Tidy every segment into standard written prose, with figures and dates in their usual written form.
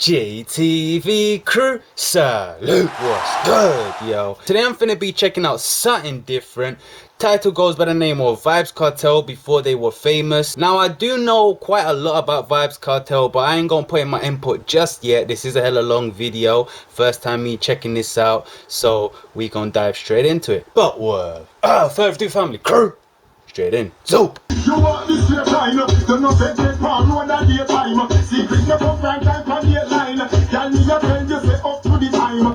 JTV crew, salute, what's good, yo? Today I'm finna be checking out something different. Title goes by the name of Vybz Kartel before they were famous. Now I do know quite a lot about Vybz Kartel, but I ain't gonna put in my input just yet. This is a hella long video. First time me checking this out, so we gonna dive straight into it. But without further ado, family, crew, straight in. So you want this straight line, you know say take part one that day time. Secret no come right time on the line. Y'all need a friend you say up to the time.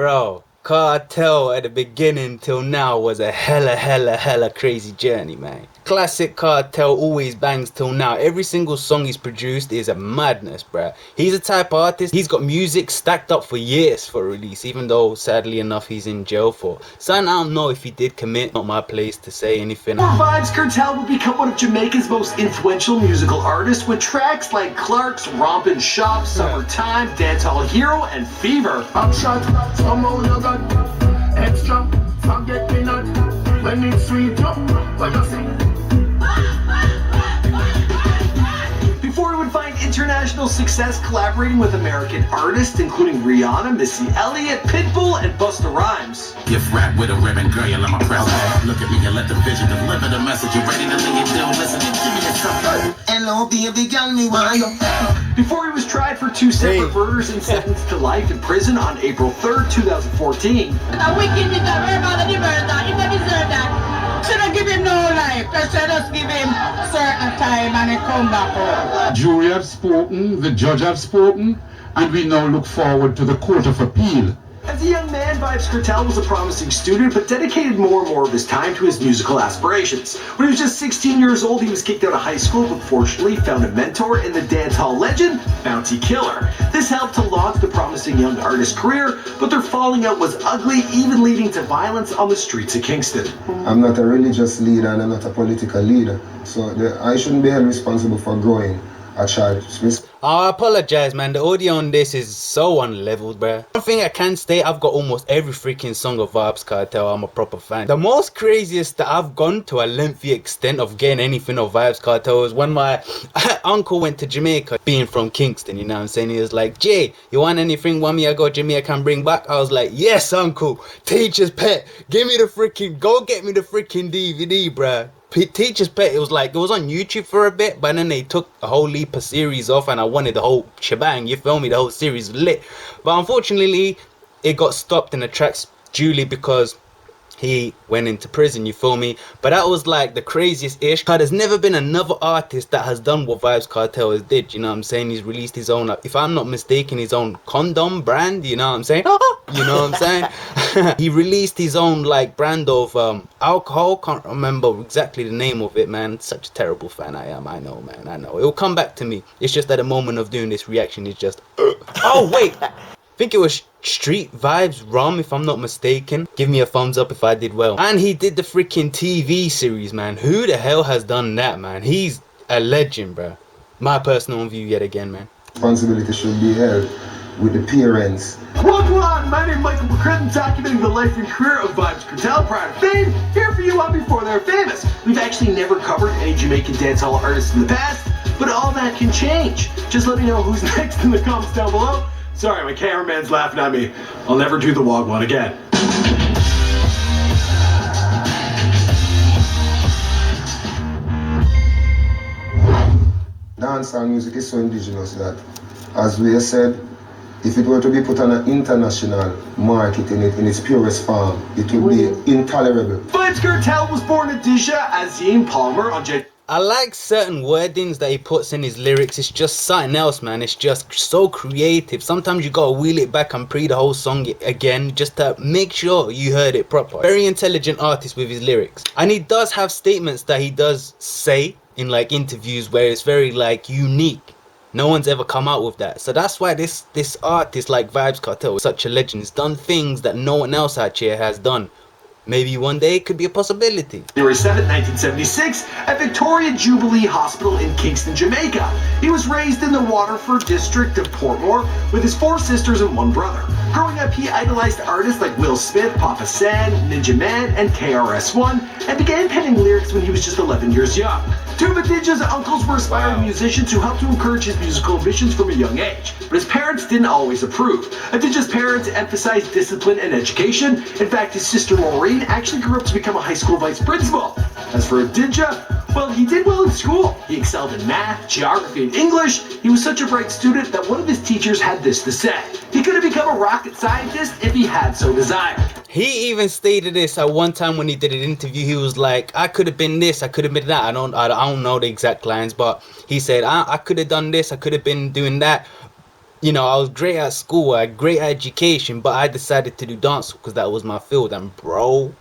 bro, Kartel at the beginning till now was a hella crazy journey, man. Classic Kartel always bangs till now. Every single song he's produced is a madness, bruh. He's a type of artist, he's got music stacked up for years for release, even though sadly enough he's in jail for something I don't know if he did commit. Not my place to say anything. Vybz Kartel would become one of Jamaica's most influential musical artists with tracks like Clark's Rompin' Shop, Summertime, Dancehall Hero, and Fever. Upshot, somehow you got extra, forget me not, when it's sweet, what you say? Before he would find international success collaborating with American artists including Rihanna, Missy Elliott, Pitbull, and Busta Rhymes. If rap with a ribbon, girl, you let my press. Look at me and let the vision deliver the message. You ready to lay it down? Listen and give me a something. Hello, baby, girl, me why you? Before he was tried for 2 separate murders and sentenced to life in prison on April 3rd, 2014. A wicked little verbal and the murder, he don't deserve that. Shouldn't give him no life, just give him certain time and he come back home. Jury have spoken, the judge have spoken, and we now look forward to the Court of Appeal. As a young man, Vybz Kartel was a promising student, but dedicated more and more of his time to his musical aspirations. When he was just 16 years old, he was kicked out of high school, but fortunately found a mentor in the dancehall legend, Bounty Killer. This helped to launch the promising young artist's career, but their falling out was ugly, even leading to violence on the streets of Kingston. I'm not a religious leader and I'm not a political leader, so I shouldn't be held responsible for growing a child. I apologize, man. The audio on this is so unleveled, bruh. One thing I can state, I've got almost every freaking song of Vybz Kartel. I'm a proper fan. The most craziest that I've gone to a lengthy extent of getting anything of Vybz Kartel is when my uncle went to Jamaica, being from Kingston, you know what I'm saying? He was like, Jay, you want anything when me I go to Jamaica and bring back? I was like, yes, uncle. Teacher's Pet. Give me the freaking, go get me the freaking DVD, bruh. Teacher's Pet, it was on YouTube for a bit, but then they took a whole leap of series off and I wanted the whole shebang, you feel me? The whole series lit. But unfortunately, it got stopped in the tracks duly because he went into prison, you feel me? But that was like the craziest ish, because there's never been another artist that has done what Vybz Kartel has did, you know what I'm saying? He's released his own, if I'm not mistaken, his own condom brand, you know what I'm saying? You know what I'm saying? He released his own like brand of alcohol, can't remember exactly the name of it, man. Such a terrible fan I am, I know, man, I know. It'll come back to me. It's just at the moment of doing this reaction is just oh wait, I think it was Street Vibes Rum, if I'm not mistaken. Give me a thumbs up if I did well. And he did the freaking TV series, man. Who the hell has done that, man? He's a legend, bro. My personal view yet again, man. Responsibility should be held with the parents. Welcome on, my name is Michael McCritton, documenting the life and career of Vybz Kartel prior to fame, here for you on Before They're Famous. We've actually never covered any Jamaican dancehall artists in the past, but all that can change. Just let me know who's next in the comments down below. Sorry, my cameraman's laughing at me. I'll never do the Wagwan again. Dancehall music is so indigenous that, as we have said, if it were to be put on an international market in its purest form, it would be intolerable. Vybz Kartel was born in Disha Azim Palmer on January. I like certain wordings that he puts in his lyrics. It's just something else, man. It's just so creative. Sometimes you gotta wheel it back and pre the whole song again just to make sure you heard it proper. Very intelligent artist with his lyrics. And he does have statements that he does say in like interviews where it's very like unique. No one's ever come out with that. So that's why this artist like Vybz Kartel is such a legend. He's done things that no one else out here has done. Maybe one day it could be a possibility. January 7th, 1976, at Victoria Jubilee Hospital in Kingston, Jamaica. He was raised in the Waterford district of Portmore with his 4 sisters and 1 brother. Growing up, he idolized artists like Will Smith, Papa San, Ninja Man, and KRS-One, and began penning lyrics when he was just 11 years young. Two of Adidja's uncles were aspiring musicians who helped to encourage his musical ambitions from a young age, but his parents didn't always approve. Adidja's parents emphasized discipline and education. In fact, his sister Maureen actually grew up to become a high school vice principal. As for Adidja, well, he did well in school. He excelled in math, geography, and English. He was such a bright student that one of his teachers had this to say: he could have become a rocket scientist if he had so desired. He even stated this at one time when he did an interview. He was like, I could have been this, I could have been that. I don't know the exact lines, but he said, I could have done this, I could have been doing that. You know, I was great at school, I had great education, but I decided to do dance because that was my field. And bro,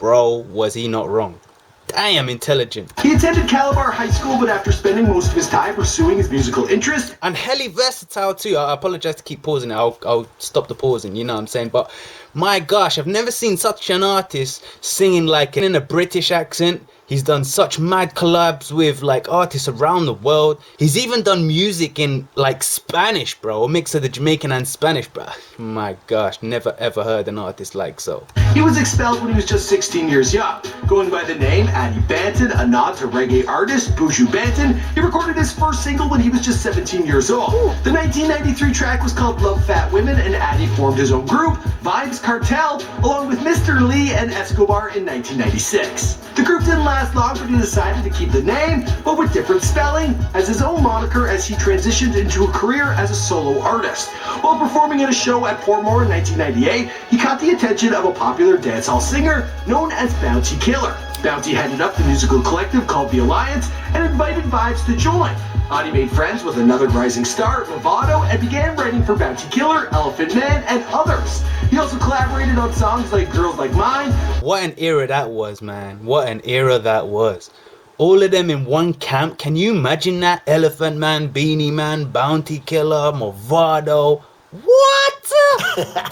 was he not wrong? Damn intelligent. He attended Calabar High School, but after spending most of his time pursuing his musical interest, and hella versatile too. I apologize to keep pausing. I'll stop the pausing, you know what I'm saying? But my gosh, I've never seen such an artist singing like in a British accent. He's done such mad collabs with like artists around the world. He's even done music in like Spanish, bro. A mix of the Jamaican and Spanish, bro. My gosh, never ever heard an artist like so. He was expelled when he was just 16 years young. Going by the name Addy Banton, a nod to reggae artist Buju Banton, he recorded his first single when he was just 17 years old. The 1993 track was called Love Fat Women, and Addy formed his own group, Vybz Kartel, along with Mr. Lee and Escobar in 1996. The group didn't last long, but he decided to keep the name, but with different spelling, as his own moniker as he transitioned into a career as a solo artist. While performing at a show at Portmore in 1998, he caught the attention of a popular dancehall singer known as Bounty Killer. Bounty headed up the musical collective called The Alliance and invited Vybz to join. Addy made friends with another rising star, Movado, and began writing for Bounty Killer, Elephant Man, and others. He also collaborated on songs like Girls Like Mine. What an era that was, man. What an era that was. All of them in one camp. Can you imagine that? Elephant Man, Beanie Man, Bounty Killer, Movado. What?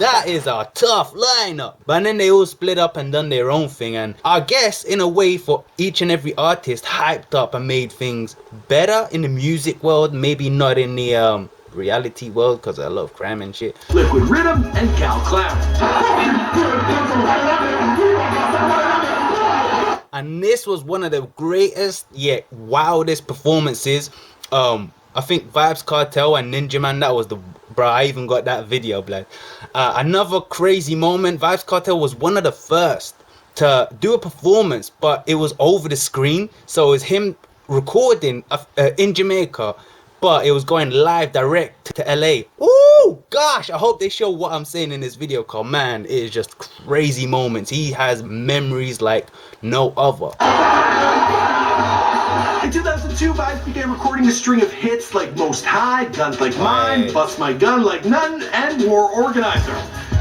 That is a tough lineup. But then they all split up and done their own thing, and I guess in a way for each and every artist hyped up and made things better in the music world, maybe not in the reality world, because I love crime and shit. Liquid Rhythm and Cal Clown. And this was one of the greatest yet wildest performances. I think Vybz Kartel and Ninja Man, that was the... Bro, I even got that video, blood. Another crazy moment. Vybz Kartel was one of the first to do a performance, but it was over the screen. So it was him recording in Jamaica, but it was going live direct to LA. Ooh, gosh, I hope they show what I'm saying in this video, cause man, it is just crazy moments. He has memories like no other. In 2002, Vybz began recording a string of hits like Most High, Guns Like Mine, Bust My Gun Like None, and War Organizer.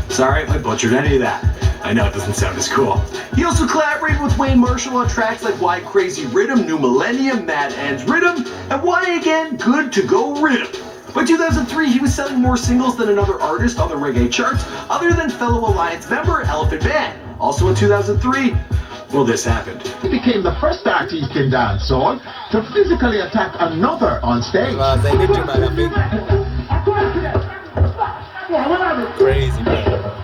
Sorry if I butchered any of that. I know it doesn't sound as cool. He also collaborated with Wayne Marshall on tracks like Why Crazy Rhythm, New Millennium, Mad Ends Rhythm, and Why Again, Good To Go Rhythm. By 2003, he was selling more singles than another artist on the reggae charts, other than fellow Alliance member Elephant Man. Also in 2003, well, this happened. He became the first artist in dancehall to physically attack another on stage. Crazy, man.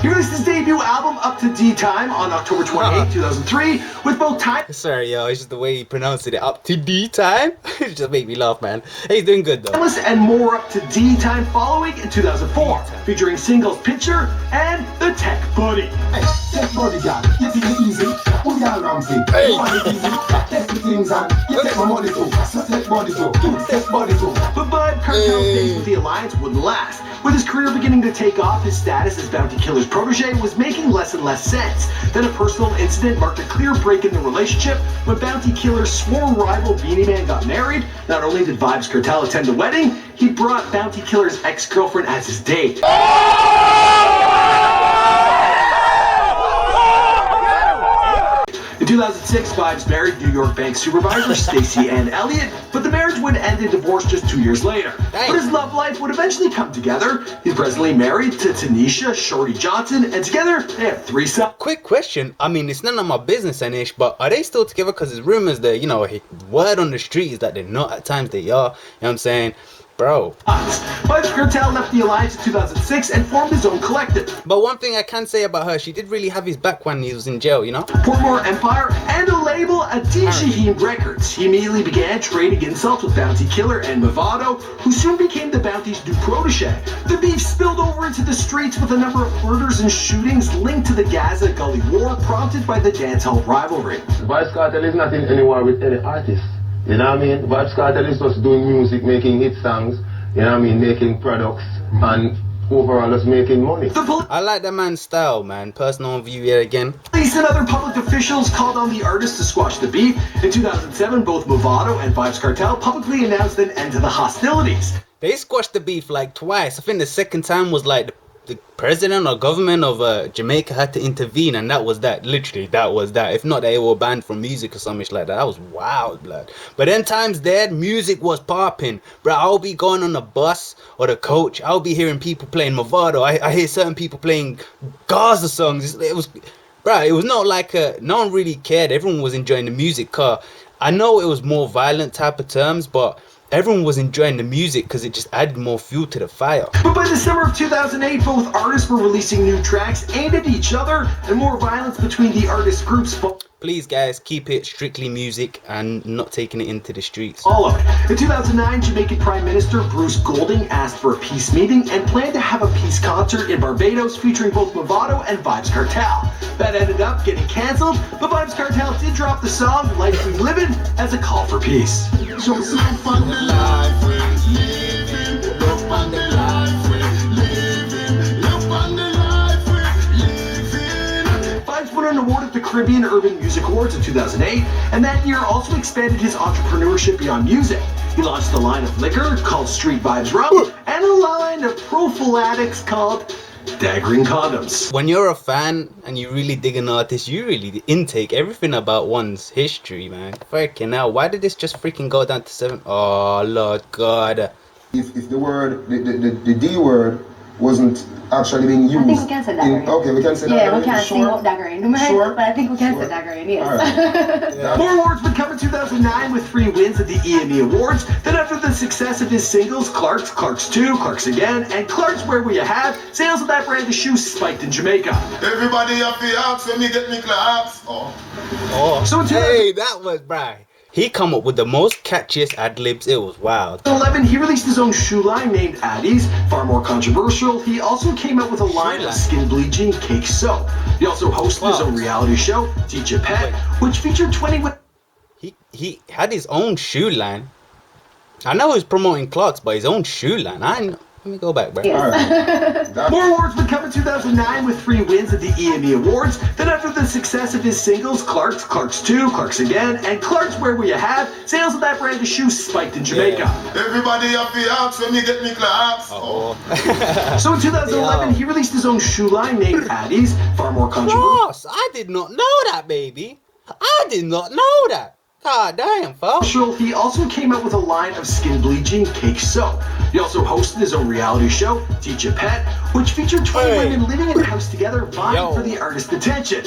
He released his debut album, Up to D Time, on October 28, 2003, with both time... Sorry, yo, it's just the way he pronounced it. Up to D Time? It just made me laugh, man. He's doing good, though. And more Up to D Time following in 2004, featuring singles Picture and The Tech Buddy. Hey, Tech Buddy, girl, you think it easy? Put it all around me. Hey. You want it easy? Take the things on. You take my money too. So Tech Buddy too. Tech Buddy too. But Vybz Kartel's days with the Alliance wouldn't last. With his career beginning to take off, his status as Bounty Killer's protege was making less and less sense. Then a personal incident marked a clear break in the relationship when Bounty Killer's sworn rival Beanie Man got married. Not only did Vybz Kartel attend the wedding, he brought Bounty Killer's ex-girlfriend as his date. In 2006, Vybz married New York bank supervisor Stacey Ann Elliott, but the marriage would end in divorce just 2 years later. But his love life would eventually come together. He's presently married to Tanisha Shorty Johnson, and together they have 3 sons. Quick question. I mean, it's none of my business, Anish, but are they still together? Because there's rumors that, you know, word on the street is that they're not. At times they are. You know what I'm saying? bro. Vybz Kartel left the alliance in 2006 and formed his own collective. But one thing I can say about her, she did really have his back when he was in jail, you know? Portmore Empire and a label, Adi Shaheen Records. He immediately began trading insults with Bounty Killer and Movado, who soon became the Bounty's new protege. The beef spilled over into the streets with a number of murders and shootings linked to the Gaza Gully War, prompted by the dancehall rivalry. Vybz Kartel is not in any war with any artist. You know what I mean? Vybz Kartel is just doing music, making hit songs, you know what I mean, making products, and overall just making money. I like that man's style, man. Personal view yet again. Police and other public officials called on the artist to squash the beef. In 2007, both Movado and Vybz Kartel publicly announced an end to the hostilities. They squashed the beef like twice. I think the second time was like the president or government of Jamaica had to intervene, and that was that. Literally, that was that. If not, they were banned from music or something like that. That was wild, blood. But then times there, music was popping. Bro, I'll be going on the bus or the coach. I'll be hearing people playing Movado. I hear certain people playing Gaza songs. It was, bro, it was not like no one really cared. Everyone was enjoying the music. I know it was more violent type of terms, but everyone was enjoying the music because it just added more fuel to the fire. But by the summer of 2008, both artists were releasing new tracks aimed at each other, and more violence between the artist groups. Please, guys, keep it strictly music and not taking it into the streets. All of it. In 2009, Jamaican Prime Minister Bruce Golding asked for a peace meeting and planned to have a peace concert in Barbados featuring both Movado and Vybz Kartel. That ended up getting cancelled, but Vybz Kartel did drop the song Life We Livin' as a call for peace. Just live on the life we're living. Look on the life we're living. Look on the life we're living. Vybz won an award at the Caribbean Urban Music Awards in 2008, and that year also expanded his entrepreneurship beyond music. He launched a line of liquor called Street Vybz Rum and a line of prophylactics called Daggering Condoms. When you're a fan and you really dig an artist, you really intake everything about one's history, man. Freaking hell, why did this just freaking go down to 7? Oh, Lord God. If the word, the D word wasn't actually being used. I think we can say daggering. Okay, we can say daggering. Yeah, we can't sing about daggering. Sure. But I think we can say daggering, yes. Right. Yeah. More awards would come in 2009 with 3 wins at the EME Awards. Then after the success of his singles, Clark's, Clark's 2, Clark's Again, and Clark's Where Will You Have, sales of that brand of shoes spiked in Jamaica. Everybody have the axe when me get me claps. Oh. So in Hey, that was Bri. He come up with the most catchiest ad-libs. It was wild. 2011, he released his own shoe line named Addie's. Far more controversial, he also came out with a line of skin bleaching cake soap. He also hosted his own reality show, Teach a Pet, which featured 20 women. He had his own shoe line. I know he was promoting Clark's, but his own shoe line. Let me go back, bro. Right. More awards would come in 2009 with 3 wins at the EME Awards. Then after the success of his singles, Clark's, Clark's 2, Clark's Again, and Clark's Where Will You Have, sales of that brand of shoes spiked in Jamaica. Everybody have the axe when me get me claps. So in 2011, he released his own shoe line named Addie's. Far more controversial. Ross, I did not know that, baby. I did not know that. God damn, folks. He also came out with a line of skin bleaching cake soap. He also hosted his own reality show, Teach a Pet, which featured 20 women living in a house together vying for the artist's attention.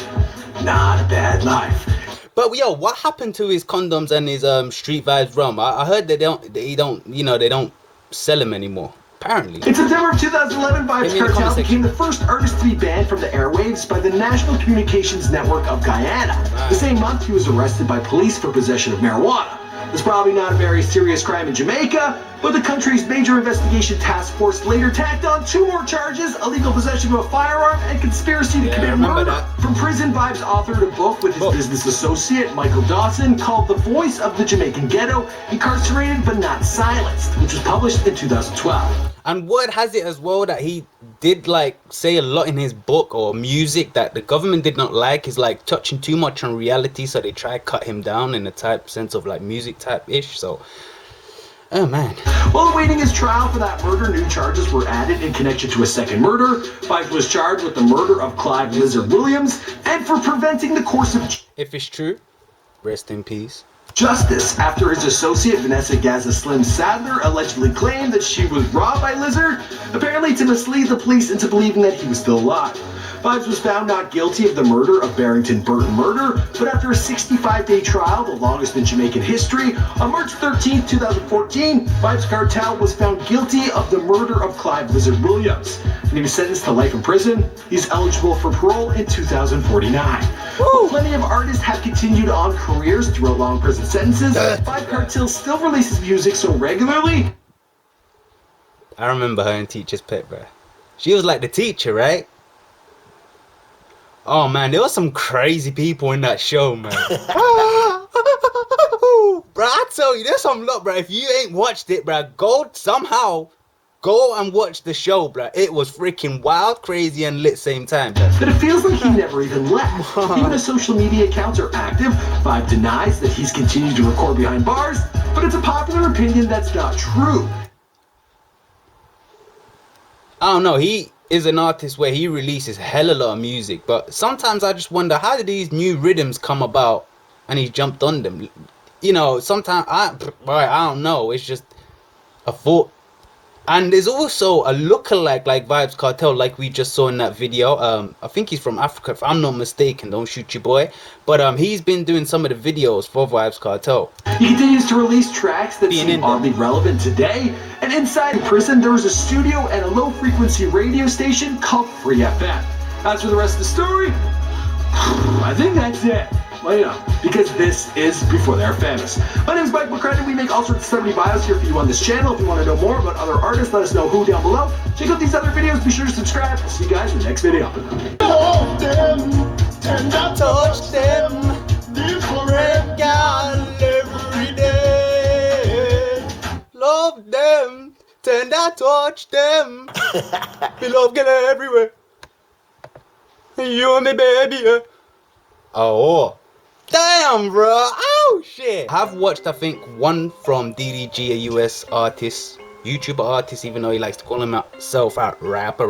Not a bad life. But yo, what happened to his condoms and his Street Vybz Rum? I heard they don't sell them anymore. Apparently. In September of 2011, Vybz Kartel became the first artist to be banned from the airwaves by the National Communications Network of Guyana. The same month, he was arrested by police for possession of marijuana. It's probably not a very serious crime in Jamaica, but the country's major investigation task force later tacked on 2 more charges: illegal possession of a firearm and conspiracy to commit murder. From prison, Vybz authored a book with his business associate, Michael Dawson, called The Voice of the Jamaican Ghetto, Incarcerated But Not Silenced, which was published in 2012. And word has it as well that he did say a lot in his book or music that the government did not like. Is touching too much on reality, so they try to cut him down in a sense of music type ish. So, oh man. While awaiting his trial for that murder, new charges were added in connection to a second murder. Vybz was charged with the murder of Clive Lizard Williams and for preventing the course of if it's true, rest in peace. Justice after his associate Vanessa Gaza Slim Sadler allegedly claimed that she was robbed by Lizard, apparently to mislead the police into believing that he was still alive. Vybz was found not guilty of the murder of Barrington Burton murder, but after a 65-day trial, the longest in Jamaican history, on March 13, 2014, Vybz Kartel was found guilty of the murder of Clive Lizard Williams. And he was sentenced to life in prison. He's eligible for parole in 2049. While plenty of artists have continued on careers throughout long prison sentences, Vybz Kartel still releases music so regularly. I remember her in Teacher's Pet, bro. She was like the teacher, right? Oh man, there was some crazy people in that show, man. Bro, I tell you, there's some luck, bro. If you ain't watched it, bro, go and watch the show, bro. It was freaking wild, crazy, and lit same time, bro. But it feels like he never even left. Even his social media accounts are active. Vybz denies that he's continued to record behind bars, but it's a popular opinion that's not true. I don't know, he is an artist where he releases hella lot of music, but sometimes I just wonder, how did these new rhythms come about and he jumped on them? You know, sometimes I don't know, it's just a thought. And there's also a lookalike like Vybz Kartel, like we just saw in that video. I think he's from Africa, if I'm not mistaken. Don't shoot your boy. But he's been doing some of the videos for Vybz Kartel. He continues to release tracks that seem oddly relevant today. And inside prison, there was a studio and a low-frequency radio station called Free FM. As for the rest of the story, I think that's it. Well, you know, because this is Before They're Famous. My name is Vybz Kartel. We make all sorts of celebrity bios here for you on this channel. If you want to know more about other artists, let us know who down below. Check out these other videos. Be sure to subscribe. I'll see you guys in the next video. Love them, tender touch them, different girl every day. Love them, tender touch them. We love girl everywhere. You and me, baby. Yeah. Oh. Damn, bro. Oh, shit. I've watched, I think, one from DDG, a US artist, YouTuber artist, even though he likes to call himself a rapper.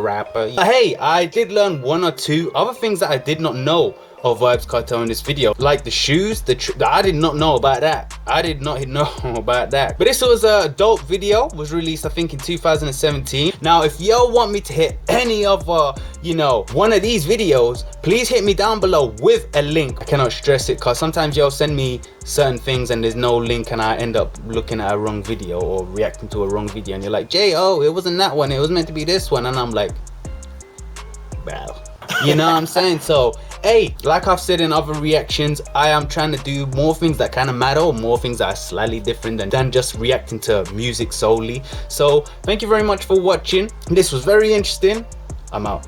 Hey, I did learn one or two other things that I did not know of Vybz Kartel in this video, like the shoes. I did not know about that. I did not know about that. But this was a dope video. Was released, I think, in 2017. Now, if y'all want me to hit any of you know, one of these videos, please hit me down below with a link. I cannot stress it, because sometimes y'all send me certain things and there's no link, and I end up looking at a wrong video or reacting to a wrong video, and you're like, Jay, oh, it wasn't that one, it was meant to be this one. And I'm like, bro, you know what I'm saying? So hey, like I've said in other reactions, I am trying to do more things that kind of matter, or more things that are slightly different than just reacting to music solely. So thank you very much for watching. This was very interesting. I'm out.